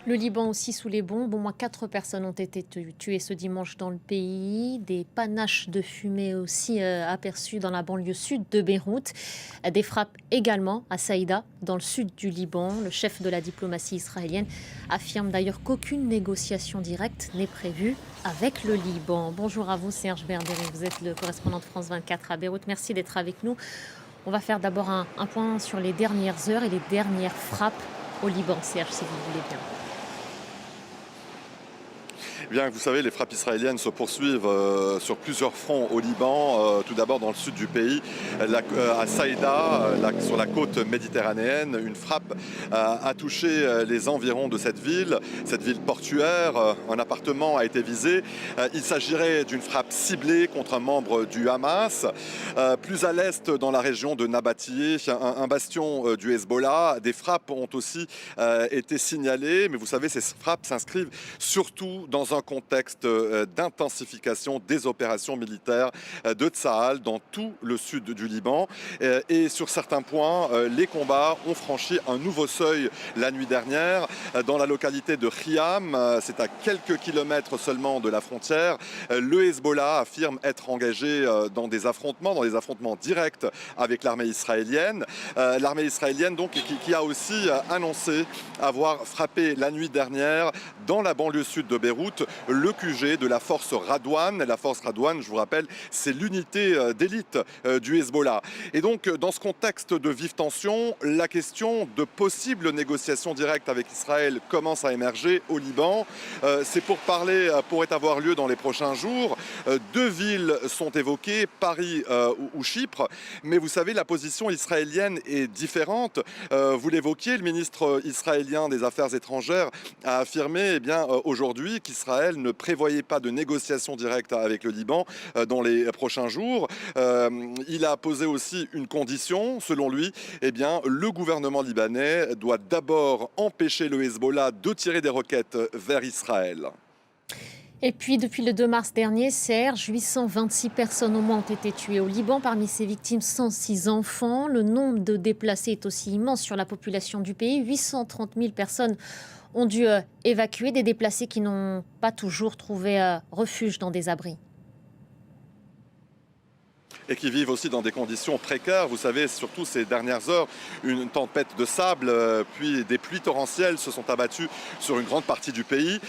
Le Liban aussi sous les bombes. Au moins 4 personnes ont été tuées ce dimanche dans le pays. Des panaches de fumée aussi aperçus dans la banlieue sud de Beyrouth. Des frappes également à Saïda, dans le sud du Liban. Le chef de la diplomatie israélienne affirme d'ailleurs qu'aucune négociation directe n'est prévue avec le Liban. Bonjour à vous Serge Berberi, vous êtes le correspondant de France 24 à Beyrouth. Merci d'être avec nous. On va faire d'abord un point sur les dernières heures et les dernières frappes au Liban, Serge, si vous voulez bien. Bien, vous savez, les frappes israéliennes se poursuivent sur plusieurs fronts au Liban. Tout d'abord dans le sud du pays, à Saïda, sur la côte méditerranéenne. Une frappe a touché les environs de cette ville portuaire. Un appartement a été visé. Il s'agirait d'une frappe ciblée contre un membre du Hamas. Plus à l'est, dans la région de Nabatiyeh, un bastion du Hezbollah, des frappes ont aussi été signalées. Mais vous savez, ces frappes s'inscrivent surtout dans un contexte d'intensification des opérations militaires de Tsahal dans tout le sud du Liban. Et sur certains points, les combats ont franchi un nouveau seuil la nuit dernière dans la localité de Khiam. C'est à quelques kilomètres seulement de la frontière. Le Hezbollah affirme être engagé dans des affrontements directs avec l'armée israélienne. L'armée israélienne donc qui a aussi annoncé avoir frappé la nuit dernière dans la banlieue sud de Beyrouth le QG de la force Radouane. La force Radouane, je vous rappelle, c'est l'unité d'élite du Hezbollah. Et donc, dans ce contexte de vive tension, la question de possibles négociations directes avec Israël commence à émerger au Liban. Ces pourparlers pourraient avoir lieu dans les prochains jours. Deux villes sont évoquées, Paris ou Chypre. Mais vous savez, la position israélienne est différente. Vous l'évoquiez, le ministre israélien des Affaires étrangères a affirmé aujourd'hui qu'Israël ne prévoyait pas de négociations directes avec le Liban dans les prochains jours. Il a posé aussi une condition. Selon lui, le gouvernement libanais doit d'abord empêcher le Hezbollah de tirer des roquettes vers Israël. Et puis, depuis le 2 mars dernier, Serge, 826 personnes au moins ont été tuées au Liban. Parmi ces victimes, 106 enfants. Le nombre de déplacés est aussi immense sur la population du pays. 830 000 personnes ont dû évacuer, des déplacés qui n'ont pas toujours trouvé refuge dans des abris. Et qui vivent aussi dans des conditions précaires. Vous savez, surtout ces dernières heures, une tempête de sable, puis des pluies torrentielles se sont abattues sur une grande partie du pays.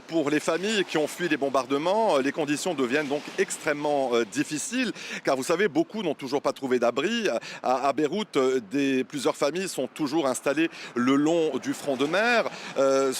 Pour les familles qui ont fui les bombardements, les conditions deviennent donc extrêmement difficiles, car vous savez, beaucoup n'ont toujours pas trouvé d'abri. À Beyrouth, plusieurs familles sont toujours installées le long du front de mer.